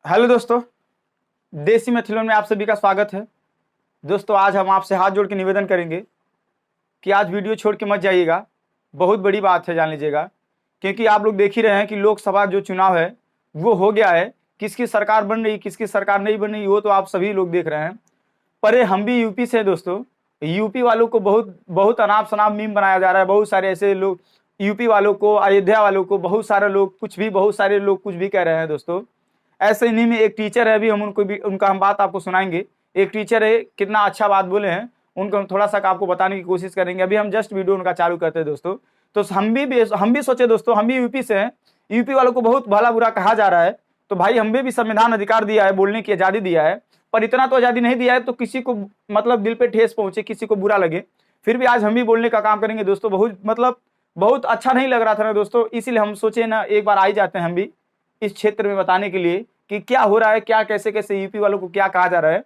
Hello दोस्तों, देसी मैथिलों में आप सभी का स्वागत है। दोस्तों, आज हम आपसे हाथ जोड़ के निवेदन करेंगे कि आज वीडियो छोड़ के मत जाइएगा। बहुत बड़ी बात है, जान लीजिएगा। क्योंकि आप लोग देख ही रहे हैं कि लोकसभा जो चुनाव है वो हो गया है। किसकी सरकार बन रही, किसकी सरकार नहीं बन रही, वो तो आप सभी लोग देख रहे हैं। पर हम भी यूपी से हैं दोस्तों। यूपी वालों को बहुत बहुत अनाप शनाप मीम बनाया जा रहा है। बहुत सारे ऐसे लोग यूपी वालों को, अयोध्या वालों को, बहुत सारे लोग कुछ भी, बहुत सारे लोग कुछ भी कह रहे हैं दोस्तों। ऐसे इन्हीं में एक टीचर है, अभी हम उनको भी उनका हम बात आपको सुनाएंगे। एक टीचर है, कितना अच्छा बात बोले हैं, उनको हम थोड़ा सा आपको बताने की कोशिश करेंगे। अभी हम जस्ट वीडियो उनका चालू करते हैं दोस्तों। तो हम भी सोचे दोस्तों, हम भी यूपी से हैं। यूपी वालों को बहुत भला बुरा कहा जा रहा है, तो भाई हमें भी संविधान अधिकार दिया है, बोलने की आजादी दिया है। पर इतना तो आजादी नहीं दिया है तो किसी को मतलब दिल पे ठेस पहुंचे, किसी को बुरा लगे। फिर भी आज हम भी बोलने का काम करेंगे दोस्तों। बहुत अच्छा नहीं लग रहा था ना दोस्तों, इसीलिए हम सोचे ना एक बार आ ही जाते हैं हम भी इस क्षेत्र में बताने के लिए कि क्या हो रहा है, क्या कैसे कैसे यूपी वालों को क्या कहा जा रहा है।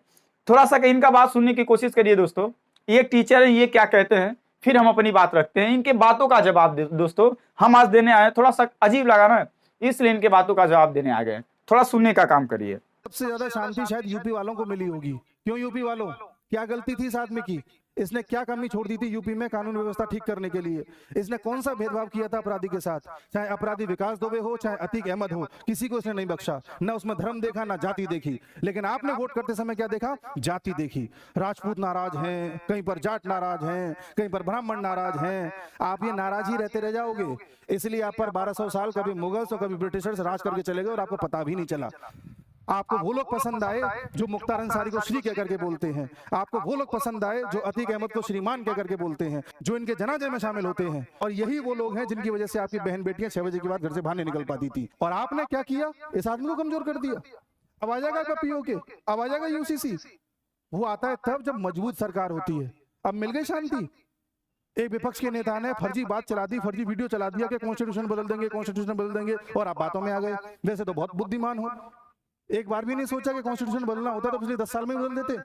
थोड़ा सा इनका बात सुनने की कोशिश करिए दोस्तों। ये टीचर है, ये क्या कहते हैं, फिर हम अपनी बात रखते हैं। इनके बातों का जवाब दोस्तों हम आज देने आए। थोड़ा सा अजीब लगा ना, इसलिए इनके बातों का जवाब देने आ गए। थोड़ा सुनने का काम करिए। सबसे ज्यादा शांति शायद यूपी वालों को मिली होगी। क्यों यूपी वालों, क्या गलती थी इस आदमी की? इसने क्या कमी छोड़ दी थी यूपी में कानून व्यवस्था ठीक करने के लिए? इसने कौन सा भेदभाव किया था अपराधी के साथ? चाहे अपराधी विकास दुबे हो, चाहे अतीक अहमद हो, किसी को इसने नहीं बख्शा। न उसमें धर्म देखा, ना जाति देखी। लेकिन आपने वोट करते समय क्या देखा? जाति देखी। राजपूत नाराज हैं, कहीं पर जाट नाराज हैं, कहीं पर ब्राह्मण नाराज हैं। आप ये नाराज ही रहते रह जाओगे। इसलिए आप पर 1200 साल कभी मुगल्स और कभी ब्रिटिशर्स राज करके चले गए और आपको पता भी नहीं चला। आपको वो लोग पसंद आए जो मुख्तार अंसारी को श्री कह करके बोलते हैं। आपको वो लोग पसंद आए जो अतीक अहमद को श्रीमान कह करके बोलते हैं, जो इनके जनाजे में शामिल होते हैं। और यही वो लोग हैं जिनकी वजह से आपकी बहन बेटियां 6 बजे के बाद घर से बाहर नहीं निकल पाती थी। और आपने क्या किया? इस आदमी को कमजोर कर दिया। अब आ जाएगा पीओके, अब आ जाएगा यूसीसी। वो आता है तब जब मजबूत सरकार होती है। अब मिल गई शांति। एक विपक्ष के नेता ने फर्जी बात चला दी, फर्जी वीडियो चला दिया कि कॉन्स्टिट्यूशन बदल देंगे, कॉन्स्टिट्यूशन बदल देंगे, और आप बातों में आ गए। वैसे तो बहुत बुद्धिमान हो, एक बार भी नहीं सोचा कि कॉन्स्टिट्यूशन बदलना होता तो पिछले 10 साल में बदल देते।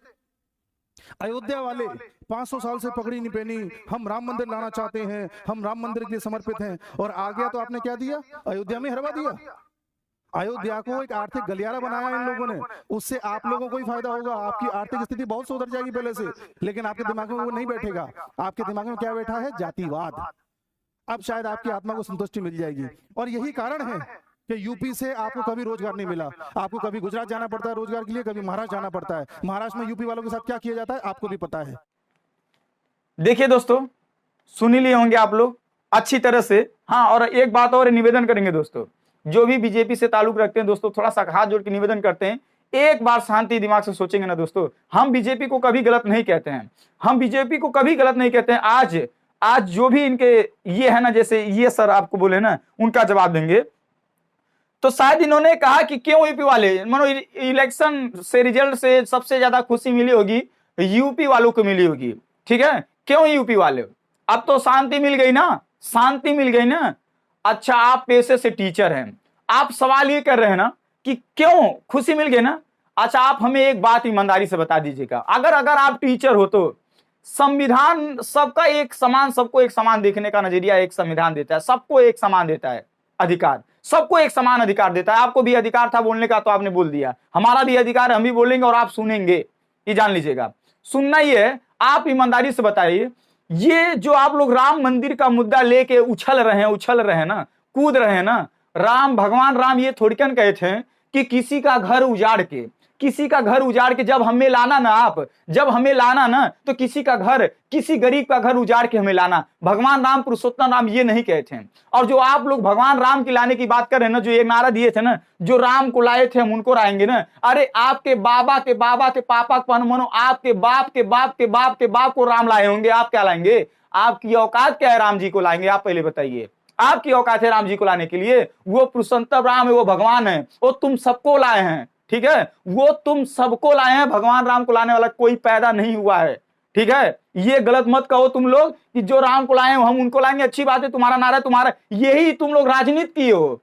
अयोध्या वाले 500 साल से पगड़ी नहीं पहनी, हम राम मंदिर लाना चाहते हैं, हम राम मंदिर के लिए समर्पित हैं, और आ गया तो आपने क्या दिया? अयोध्या में हरवा दिया। अयोध्या को एक आर्थिक गलियारा बनाया इन लोगों ने। उससे आप लोगों को ही फायदा होगा। आपकी आर्थिक स्थिति बहुत सुधर जाएगी पहले से। लेकिन आपके दिमाग में वो नहीं बैठेगा। आपके दिमाग में क्या बैठा है? जातिवाद। अब शायद आपकी आत्मा को संतुष्टि मिल जाएगी। और यही कारण है कि यूपी से आपको कभी रोजगार नहीं मिला। आपको कभी गुजरात जाना पड़ता है रोजगार के लिए, कभी महाराष्ट्र जाना पड़ता है। महाराष्ट्र में यूपी वालों के साथ क्या किया जाता है आपको भी पता है। देखिए दोस्तों, सुन ही लिए होंगे आप लोग अच्छी तरह से। हाँ, और एक बात और निवेदन करेंगे दोस्तों, जो भी बीजेपी से ताल्लुक रखते हैं दोस्तों, थोड़ा सा हाथ जोड़ के निवेदन करते हैं। एक बार शांति दिमाग से सोचेंगे ना दोस्तों, हम बीजेपी को कभी गलत नहीं कहते हैं। हम बीजेपी को कभी गलत नहीं कहते हैं। आज आज जो भी इनके ये है ना, जैसे ये सर आपको बोले ना, उनका जवाब देंगे। तो शायद इन्होंने कहा कि क्यों यूपी वाले, मानो इलेक्शन से रिजल्ट से सबसे ज्यादा खुशी मिली होगी यूपी वालों को मिली होगी। ठीक है, क्यों यूपी वाले? अब तो शांति मिल गई ना, शांति मिल गई ना। अच्छा, आप पेशे से टीचर हैं, आप सवाल ये कर रहे हैं ना कि क्यों खुशी मिल गई ना। अच्छा, आप हमें एक बात ईमानदारी से बता दीजिएगा, अगर अगर आप टीचर हो तो संविधान सबका एक समान, सबको एक समान देखने का नजरिया एक संविधान देता है, सबको एक समान देता है अधिकार, सबको एक समान अधिकार देता है। आपको भी अधिकार था बोलने का, तो आपने बोल दिया। हमारा भी अधिकार है, हम भी बोलेंगे और आप सुनेंगे, ये जान लीजिएगा। सुनना ही है। आप ईमानदारी से बताइए, ये जो आप लोग राम मंदिर का मुद्दा लेके उछल रहे हैं ना, कूद रहे हैं ना। राम, भगवान राम ये थोड़ी कहे थे कि किसी का घर उजाड़ के, किसी का घर उजाड़ के जब हमें लाना ना, आप जब हमें लाना ना, तो किसी का घर, किसी गरीब का घर उजाड़ के हमें लाना। भगवान राम, पुरुषोत्तम राम ये नहीं कहे थे। और जो आप लोग भगवान राम की लाने की बात कर रहे हैं ना, जो एक नारा दिए थे ना, जो राम को लाए थे हम उनको लाएंगे ना। अरे आपके बाबा के बाबा के पापा को मनो, आपके बाप के बाप के बाप के बाप को राम लाए होंगे, आप क्या लाएंगे? आपकी औकात क्या है राम जी को लाएंगे? आप पहले बताइए, आपकी औकात है राम जी को लाने के लिए? वो पुरुषोत्तम राम है, वो भगवान है, वो तुम सबको लाए हैं। ठीक है, वो तुम सबको लाए हैं। भगवान राम को लाने वाला कोई पैदा नहीं हुआ है। ठीक है, ये गलत मत कहो तुम लोग कि जो राम को लाए हम उनको लाएंगे। अच्छी बात है, तुम्हारा नारा, तुम्हारा यही, तुम लोग राजनीति की हो।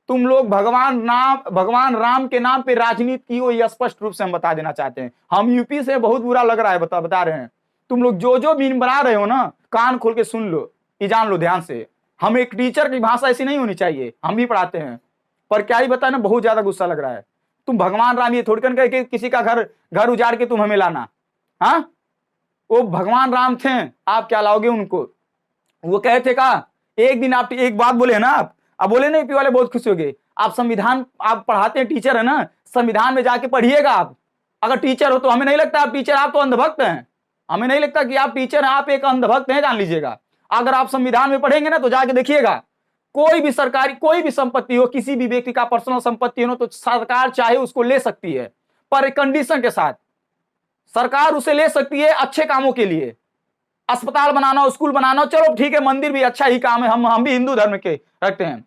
तुम लोग भगवान राम के नाम पे राजनीति की हो, ये स्पष्ट रूप से हम बता देना चाहते हैं। हम यूपी से, बहुत बुरा लग रहा है, बता रहे हैं। तुम लोग जो जो मीम बना रहे हो ना, कान खोल के सुन लो, ये जान लो ध्यान से। हम एक टीचर की भाषा ऐसी नहीं होनी चाहिए, हम भी पढ़ाते हैं। पर क्या ही बताए ना, बहुत ज्यादा गुस्सा लग रहा है। तुम भगवान राम ये थोड़ी कर के किसी का घर उजाड़ के तुम हमें लाना। हाँ, वो भगवान राम थे, आप क्या लाओगे उनको? वो कहे थे का एक दिन आप एक बात बोले ना, आप बोले ना यूपी वाले बहुत खुश हो गए। आप संविधान आप पढ़ाते हैं, टीचर है ना, संविधान में जाके पढ़िएगा आप। अगर टीचर हो तो हमें नहीं लगता आप टीचर, आप तो अंधभक्त हैं। हमें नहीं लगता कि आप टीचर हैं, आप एक अंधभक्त हैं, जान लीजिएगा। अगर आप संविधान में पढ़ेंगे ना तो जाके देखिएगा, कोई भी सरकारी कोई भी संपत्ति हो, किसी भी व्यक्ति का पर्सनल संपत्ति हो तो सरकार चाहे उसको ले सकती है, पर एक कंडीशन के साथ। सरकार उसे ले सकती है अच्छे कामों के लिए, अस्पताल बनाना, स्कूल बनाना, चलो ठीक है, मंदिर भी अच्छा ही काम है, हम भी हिंदू धर्म के रखते हैं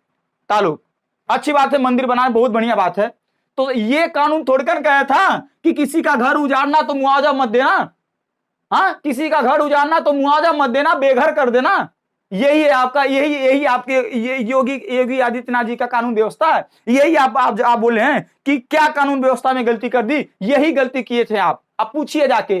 ताल्लुक, अच्छी बात है, मंदिर बनाना बहुत बढ़िया बात है। तो ये कानून थोड़कर कहा था कि किसी का घर उजाड़ना तो मुआवजा मत देना। हाँ, किसी का घर उजाड़ना तो मुआवजा मत देना, बेघर कर देना। यही है आपका, यही आपके ये योगी आदित्यनाथ जी का कानून व्यवस्था है। यही आप बोले हैं कि क्या कानून व्यवस्था में गलती कर दी, यही गलती किए थे आप। अब पूछिए जाके।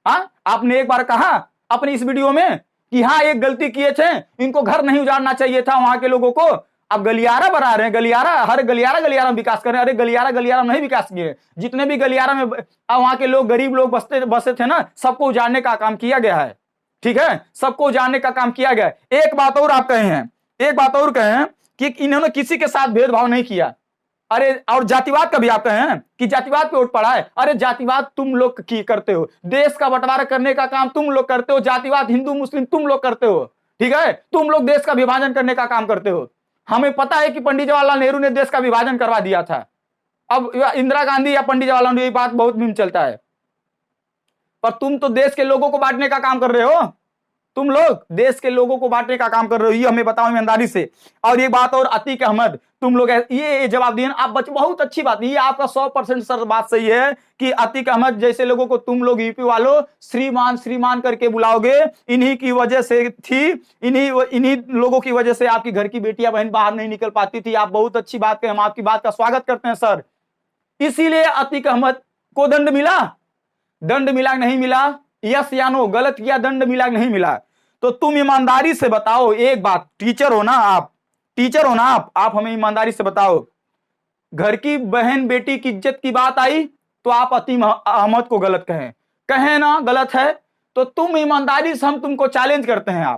हाँ, आपने एक बार कहा अपनी इस वीडियो में कि हाँ एक गलती किए थे, इनको घर नहीं उजाड़ना चाहिए था वहां के लोगों को। अब गलियारा बना रहे हैं, गलियारा, हर गलियारा में विकास कर रहे हैं। अरे गलियारा नहीं विकास किए, जितने भी गलियारा में वहां के लोग, गरीब लोग बसे थे ना, सबको उजाड़ने का काम किया गया है। ठीक है, सबको उजाड़ने का काम किया गया। एक बात और आप कहे हैं, एक बात और कहे हैं कि इन्होंने किसी के साथ भेदभाव नहीं किया। अरे और जातिवाद का भी आप कहे हैं कि जातिवाद पे वोट पड़ा है। अरे जातिवाद तुम लोग की करते हो, देश का बंटवारा करने का काम तुम लोग करते हो, जातिवाद हिंदू मुस्लिम तुम लोग करते हो। ठीक है, तुम लोग देश का विभाजन करने का काम करते हो। हमें पता है कि पंडित जवाहरलाल नेहरू ने देश का विभाजन करवा दिया था। अब इंदिरा गांधी या पंडित जवाहरलाल नेहरू, ये बात बहुत मीम चलता है, पर तुम तो देश के लोगों को बांटने का काम कर रहे हो। तुम लोग देश के लोगों को बांटने का काम कर रहे हो, ये हमें बताओ ईमानदारी से। और ये बात और अतीक अहमद, तुम लोग ये जवाब दिए आप बहुत अच्छी बात, ये आपका 100% सर बात सही है कि अतीक अहमद जैसे लोगों को तुम लोग यूपी वालों श्रीमान करके बुलाओगे, इन्हीं की वजह से थी, इन्हीं लोगों की वजह से आपकी घर की बेटियां बहन बाहर नहीं निकल पाती थी। आप बहुत अच्छी बात कहें, हम आपकी बात का स्वागत करते हैं सर। इसीलिए अतीक अहमद को दंड मिला नहीं मिला, यस या नो, गलत किया, दंड मिला नहीं मिला। तो तुम ईमानदारी से बताओ एक बात, टीचर हो ना आप हमें ईमानदारी से बताओ, घर की बहन बेटी की इज्जत की बात आई तो आप अतीक अहमद को गलत कहें ना, गलत है तो तुम ईमानदारी से, हम तुमको चैलेंज करते हैं,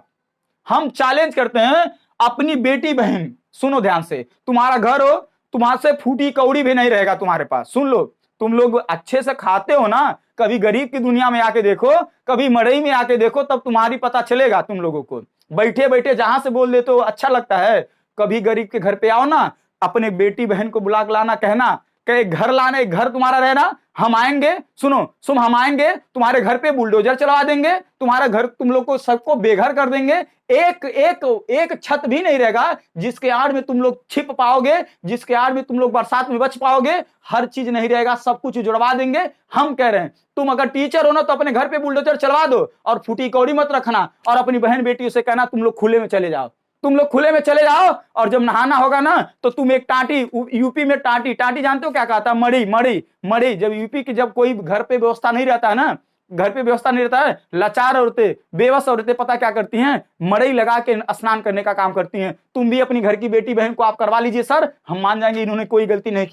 हम चैलेंज करते हैं अपनी बेटी बहन, सुनो ध्यान से, तुम्हारा घर हो, तुम्हारे से फूटी कौड़ी भी नहीं रहेगा तुम्हारे पास। सुन लो, तुम लोग अच्छे से खाते हो ना, कभी गरीब की दुनिया में आके देखो, कभी मड़ई में आके देखो, तब तुम्हारी पता चलेगा तुम लोगों को। बैठे बैठे जहां से बोल देते हो अच्छा लगता है। कभी गरीब के घर पे आओ ना, अपने बेटी बहन को बुला के लाना, कहना कि घर लाने, घर तुम्हारा रहना, हम आएंगे, सुनो हम आएंगे तुम्हारे घर पे, बुलडोजर चलवा देंगे, तुम्हारा घर तुम लोग को सबको बेघर कर देंगे। एक छत भी नहीं रहेगा जिसके आड़ में तुम लोग छिप पाओगे, जिसके आड़ में तुम लोग बरसात में बच पाओगे, हर चीज नहीं रहेगा, सब कुछ जुड़वा देंगे। हम कह रहे हैं तुम अगर टीचर हो ना तो अपने घर पे बुलडोजर चलवा दो और फूटी कौड़ी मत रखना, और अपनी बहन बेटियों से कहना तुम लोग खुले में चले जाओ, और जब नहाना होगा ना तो तुम एक टाटी, यूपी में टाटी जानते हो क्या कहता है? मड़ी। जब यूपी की जब कोई घर पे व्यवस्था नहीं रहता है ना, लाचार औरतें, बेबस औरतें पता क्या करती हैं? मड़ई लगा के स्नान करने का काम करती हैं। तुम भी अपनी घर की बेटी बहन को आप करवा लीजिए सर, हम मान जाएंगे इन्होंने कोई गलती नहीं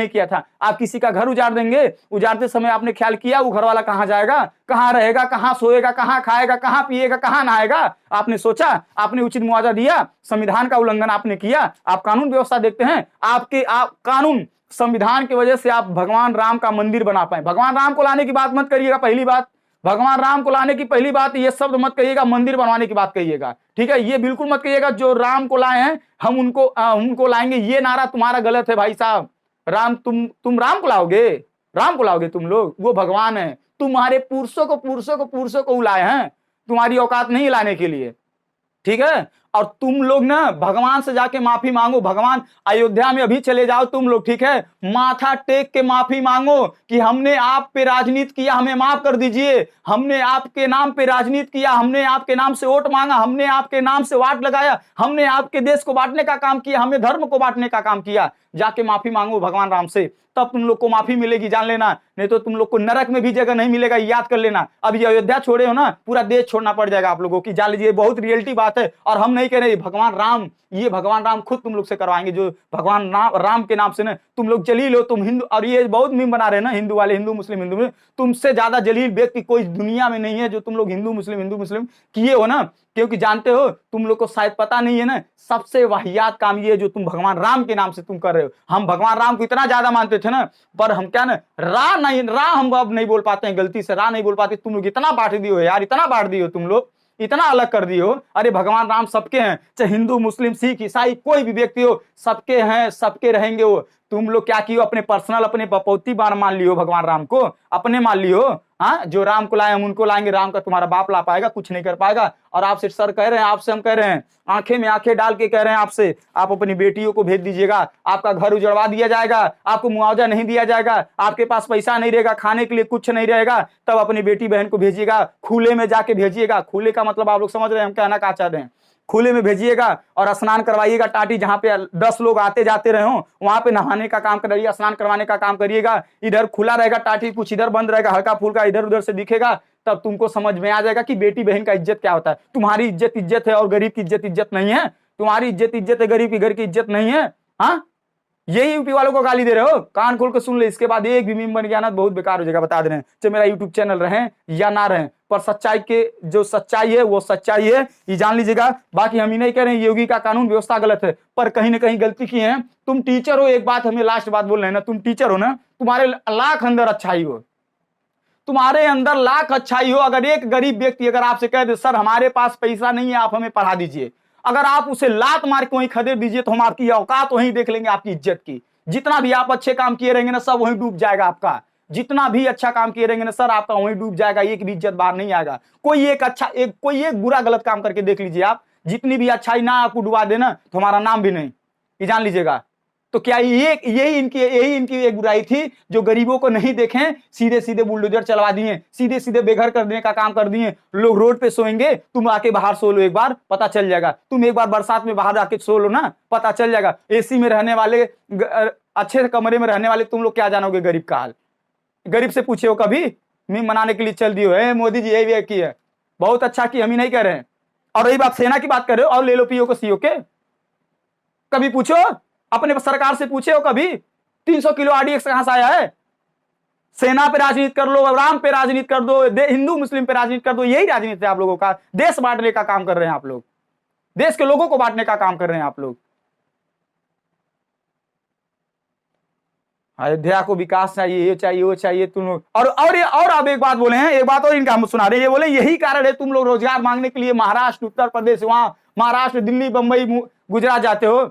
किया था, आप किसी का घर उजाड़ देंगे, उजाड़ते समय आपने ख्याल किया वो घर वाला कहां जाएगा, कहां रहेगा, कहां सोएगा, कहां खाएगा, कहां पिएगा, कहां नहाएगा? आपने सोचा, आपने उचित मुआवजा दिया? संविधान का उल्लंघन आपने किया। आप कानून व्यवस्था देखते हैं, आप कानून संविधान की वजह से आप भगवान राम का मंदिर बना पाए। भगवान राम को लाने की बात मत करिएगा, पहली बात, भगवान राम को लाने की पहली बात ये शब्द मत कहिएगा, मंदिर बनवाने की बात कहिएगा। ठीक है, ये बिल्कुल मत कहिएगा जो राम को लाए हैं हम उनको लाएंगे, ये नारा तुम्हारा गलत है भाई साहब। राम तुम राम को लाओगे तुम लोग, वो भगवान है। तुम्हारे पुरुषों को लाए हैं, तुम्हारी औकात नहीं लाने के लिए। ठीक है, और तुम लोग ना भगवान से जाके माफी मांगो, भगवान अयोध्या में अभी चले जाओ तुम लोग, ठीक है, माथा टेक के माफी मांगो कि हमने आप पे राजनीति किया, हमें माफ कर दीजिए, हमने आपके नाम पे राजनीति किया, हमने आपके नाम से वोट मांगा, हमने आपके नाम से वाट लगाया, हमने आपके देश को बांटने का काम किया, हमें धर्म को बांटने का काम किया। जाके माफी मांगो भगवान राम से, तब तुम लोग को माफी मिलेगी, जान लेना। नहीं तो तुम लोग को नरक में भी जगह नहीं मिलेगा, याद कर लेना। अब ये अयोध्या छोड़े हो ना, पूरा देश छोड़ना पड़ जाएगा आप लोगों की। जान लीजिए, बहुत रियलिटी बात है। और हम नहीं कह रहे, भगवान राम, ये भगवान राम खुद तुम लोग से करवाएंगे। जो भगवान राम के नाम से ना तुम लोग जलील हो, तुम हिंदू, और ये बहुत मीम बना रहे हैं ना हिंदू वाले, हिंदू मुस्लिम हिंदू में, तुमसे ज्यादा जलील व्यक्ति कोई दुनिया में नहीं है जो तुम लोग हिंदू मुस्लिम किए हो ना। क्योंकि जानते हो, तुम लोग को शायद पता नहीं है ना, सबसे वाहियात काम ये है जो तुम भगवान राम के नाम से तुम कर रहे हो। हम भगवान राम को इतना ज्यादा मानते थे ना, पर हम क्या ना, रा हम अब नहीं बोल पाते हैं, गलती से रा नहीं बोल पाते। तुम लोग इतना बांट दिए हो यार, इतना बांट दिए हो तुम लोग, इतना अलग कर दिए हो। अरे भगवान राम सबके हैं, चाहे हिंदू मुस्लिम सिख ईसाई कोई भी व्यक्ति हो, सबके हैं, सबके रहेंगे वो। तुम लोग क्या किए, अपने पर्सनल, अपने बपौती बार मान लियो भगवान राम को, अपने मान लियो। हाँ, जो राम को लाए हम उनको लाएंगे, राम का तुम्हारा बाप ला पाएगा, कुछ नहीं कर पाएगा। और आपसे सर कह रहे हैं, आपसे हम कह रहे हैं, आंखें में आंखें डाल के कह रहे हैं आपसे, आप अपनी बेटियों को भेज दीजिएगा। आपका घर उजड़वा दिया जाएगा, आपको मुआवजा नहीं दिया जाएगा, आपके पास पैसा नहीं रहेगा, खाने के लिए कुछ नहीं रहेगा, तब अपनी बेटी बहन को भेजिएगा, खुले में जाके भेजिएगा। खुले का मतलब आप लोग समझ रहे हैं हम कहना क्या चाहते हैं। खुले में भेजिएगा और स्नान करवाइएगा। टाटी जहां पे 10 लोग आते जाते रहे हो, वहां पे नहाने का काम करिए, स्नान करवाने का काम करिएगा। इधर खुला रहेगा टाटी, कुछ इधर बंद रहेगा, हल्का फुल्का इधर उधर से दिखेगा, तब तुमको समझ में आ जाएगा कि बेटी बहन का इज्जत क्या होता है। तुम्हारी इज्जत इज्जत है और गरीब की इज्जत इज्जत नहीं है। तुम्हारी इज्जत इज्जत है, गरीब की घर की इज्जत नहीं है। हाँ, यही यूपी वालों को गाली दे रहे हो, कान खोल के सुन ले। इसके बाद एक भी मीम बन गया ना, बहुत बेकार हो जाएगा, बता दे रहे हैं। चाहे मेरा यूट्यूब चैनल रहे या ना रहे, पर सच्चाई के जो सच्चाई है वो सच्चाई है, ये जान लीजिएगा। बाकी हम ही नहीं कह रहे हैं योगी का कानून व्यवस्था गलत है, पर कहीं ना कहीं गलती की है। तुम टीचर हो, एक बात हमें लास्ट बात बोल रहे हैं ना, तुम टीचर हो ना, तुम्हारे लाख अंदर अच्छाई हो, तुम्हारे अंदर लाख अच्छाई हो। अगर एक गरीब व्यक्ति अगर आपसे कह दे सर हमारे पास पैसा नहीं है, आप हमें पढ़ा दीजिए, अगर आप उसे लात मार के वहीं खदेड़ दीजिए, तो हम आपकी औकात वहीं देख लेंगे, आपकी इज्जत की। जितना भी आप अच्छे काम किए रहेंगे ना, सब वहीं डूब जाएगा आपका। जितना भी अच्छा काम किए रहेंगे ना सर, आपका वहीं डूब जाएगा, एक भी इज्जत बाहर नहीं आएगा। कोई एक बुरा गलत काम करके देख लीजिए आप, जितनी भी अच्छाई ना आपको डुबा देना, तो हमारा नाम भी नहीं, ये जान लीजिएगा। तो क्या यही इनकी एक बुराई थी, जो गरीबों को नहीं देखें, सीधे सीधे बुलडोजर चलवा दिए, सीधे सीधे बेघर कर देने का काम कर दिए। लोग रोड पे सोएंगे, तुम आके बाहर सो लो, एक बार पता चल जाएगा। तुम एक बार बरसात में बाहर आके सो लो ना, पता चल जाएगा। एसी में रहने वाले, अच्छे कमरे में रहने वाले तुम लोग क्या जानोगे गरीब का हाल। गरीब से पूछे हो कभी? मीम बनाने के लिए चल दिए हो, मोदी जी यही की है, बहुत अच्छा की, हम ही नहीं कह रहे हैं। और रही बात सेना की बात कर रहे हो, और ले लो पीओ को सीओ के, कभी पूछो अपने सरकार से, पूछे हो कभी 300 किलो आरडीएक्स कहां से आया है? सेना पे राजनीति कर लो, राम पे राजनीति कर दो, हिंदू मुस्लिम पे राजनीति कर दो, यही राजनीति है आप लोगों का। देश बांटने का काम कर रहे हैं आप लोग, देश के लोगों को बांटने का काम कर रहे हैं आप लोग। अयोध्या को विकास चाहिए, ये चाहिए वो चाहिए, तुम लोग और आप एक बात बोले हैं, एक बात और इनका हम सुना रहे हैं, ये बोले यही कारण है तुम लोग रोजगार मांगने के लिए महाराष्ट्र, उत्तर प्रदेश, वहां महाराष्ट्र, दिल्ली, बंबई, गुजरात जाते हो।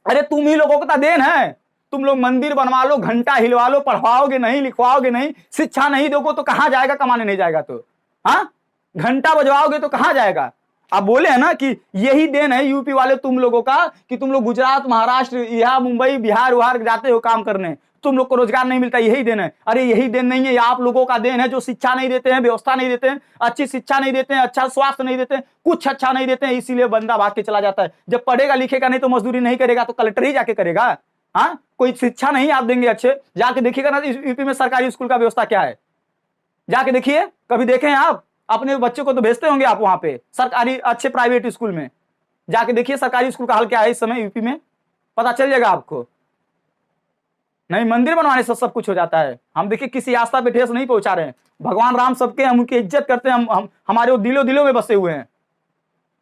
अरे तुम ही लोगों का देन है। तुम लोग मंदिर बनवा लो, घंटा हिलवा लो, पढ़वाओगे नहीं, लिखवाओगे नहीं, शिक्षा नहीं दोगे तो कहां जाएगा, कमाने नहीं जाएगा तो? हाँ, घंटा बजवाओगे तो कहां जाएगा? आप बोले हैं ना कि यही देन है यूपी वाले तुम लोगों का, कि तुम लोग गुजरात, महाराष्ट्र, यहाँ मुंबई, बिहार उहार जाते हो काम करने, तुम लोग को रोजगार नहीं मिलता, यही देन है। अरे यही देन नहीं है, ये आप लोगों का देन है, जो शिक्षा नहीं देते हैं, व्यवस्था नहीं देते हैं, अच्छी शिक्षा नहीं देते हैं, अच्छा स्वास्थ्य नहीं देते हैं, कुछ अच्छा नहीं देते हैं, इसीलिए बंदा भाग के चला जाता है। जब पढ़ेगा लिखेगा नहीं तो मजदूरी नहीं करेगा तो कलेक्टर ही जाके करेगा। हाँ, कोई शिक्षा नहीं आप देंगे अच्छे, जाके देखिएगा ना यूपी में सरकारी स्कूल का व्यवस्था क्या है, जाके देखिए, कभी देखे हैं आप? अपने बच्चों को तो भेजते होंगे आप वहां पे सरकारी अच्छे प्राइवेट स्कूल में, जाके देखिए सरकारी स्कूल का हाल क्या है इस समय यूपी में, पता चल जाएगा आपको। नहीं, मंदिर बनवाने से सब कुछ हो जाता है। हम देखिए किसी आस्था पे ठेस नहीं पहुंचा रहे हैं, भगवान राम सबके, हम उनकी इज्जत करते हैं, हम हमारे वो दिलों दिलों में बसे हुए हैं।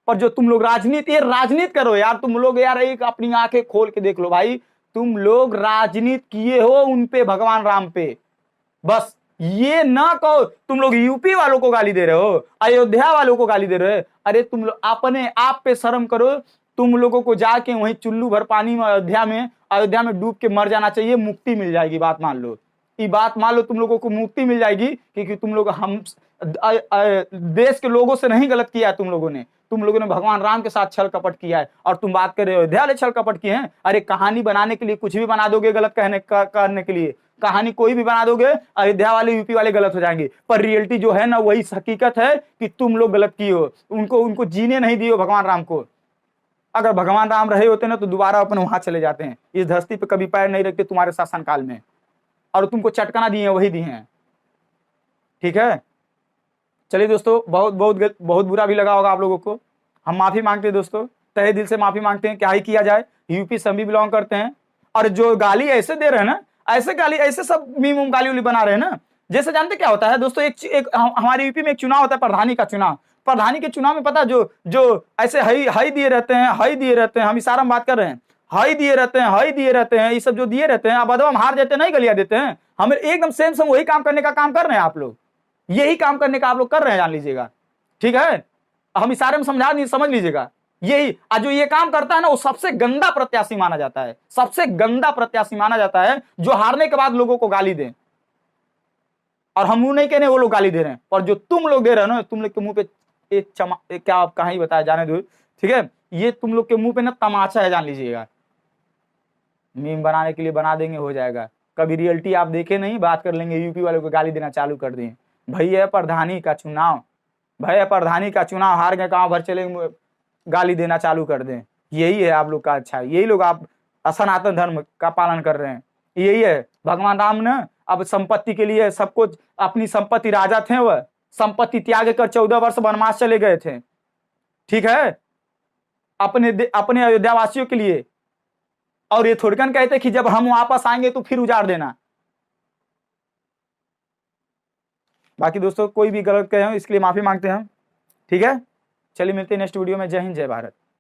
पर जो तुम लोग राजनीति करो यार, तुम लोग यार एक अपनी आंखें खोल के देख लो भाई, तुम लोग राजनीति किए हो उन पे, भगवान राम पे। बस ये ना कहो तुम लोग यूपी वालों को गाली दे रहे हो, अयोध्या वालों को गाली दे रहे हो। अरे तुम लोग अपने आप पे शर्म करो। तुम लोगों को जाके वहीं चुल्लू भर पानी में अयोध्या में डूब के मर जाना चाहिए, मुक्ति मिल जाएगी। बात मान लो, ये बात मान लो, तुम लोगों को मुक्ति मिल जाएगी, क्योंकि तुम लोग हम देश के लोगों से नहीं गलत किया है तुम लोगों ने भगवान राम के साथ छल कपट किया है। और तुम बात कर रहे हो अयोध्या वाले छल कपट किए हैं। अरे कहानी बनाने के लिए कुछ भी बना दोगे, गलत करने के लिए कहानी कोई भी बना दोगे, अयोध्या वाले यूपी वाले गलत हो जाएंगे। पर रियलिटी जो है ना, वही हकीकत है कि तुम लोग गलत किए हो, उनको जीने नहीं दिए हो भगवान राम को। अगर भगवान राम रहे होते ना तो दोबारा अपन वहां चले जाते हैं, इस धरती पे कभी पैर नहीं रखते तुम्हारे शासन काल में। और तुमको चटकाना दिए हैं वही दिए हैं। ठीक है, चलिए दोस्तों, बहुत बुरा भी लगा होगा आप लोगों को। हम माफी मांगते हैं दोस्तों, तहे दिल से माफी मांगते हैं। क्या ही किया जाए, यूपी से हम भी बिलोंग करते हैं। और जो गाली ऐसे दे रहे हैं ना, ऐसे गाली, ऐसे सब मीम उम गाली उली बना रहे हैं ना, जैसे जानते क्या होता है दोस्तों, एक हमारे यूपी में एक चुनाव होता है, प्रधानी का चुनाव। प्रधानी के चुनाव में पता जो ऐसे हाई दिए रहते हैं, हाई दिए रहते हैं, हम इशारा में बात कर रहे हैं, हाई दिए रहते हैं, हाई दिए रहते हैं, ये सब जो दिए रहते हैं, अब हम हार जाते नहीं, गलिया देते हैं, हमें एकदम सेम वही काम करने का काम कर रहे हैं आप लोग, यही काम करने का आप लोग कर रहे हैं, जान लीजिएगा। ठीक है, हम इशारे में समझा नहीं, समझ लीजिएगा। यही जो ये काम करता है ना, वो सबसे गंदा प्रत्याशी माना जाता है, सबसे गंदा प्रत्याशी माना जाता है, जो हारने के बाद लोगों को गाली दे। और हम नहीं कह रहे वो लोग गाली दे रहे हैं, और जो तुम लोग दे रहे हो ना, तुम लोग के मुंह पे क्या आप कहां ही बताया, जाने दो। ठीक है, ये तुम लोग के मुंह पे ना तमाचा है, जान लीजिएगा। मीम बनाने के लिए बना देंगे, हो जाएगा। कभी रियलिटी आप देखे नहीं, बात कर लेंगे, यूपी वालों को गाली देना चालू कर दिए। भैया प्रधानी का चुनाव, भैया प्रधानी का चुनाव, हार गए, गांव भर चले, गाली देना चालू कर दें। यही है आप लोग का अच्छा, यही लोग आप सनातन धर्म का पालन कर रहे हैं, यही है। भगवान राम ने अब संपत्ति के लिए सब कुछ, अपनी संपत्ति, राजा थे वह, संपत्ति त्याग कर 14 वर्ष वनवास चले गए थे। ठीक है, अपने अयोध्या वासियों के लिए। और ये थोड़कन कहते कि जब हम वापस आएंगे तो फिर उजाड़ देना। बाकी दोस्तों, कोई भी गलत कहे हो इसके लिए माफी मांगते हैं हम। ठीक है, चलिए मिलते हैं नेक्स्ट वीडियो में। जय हिंद, जय भारत।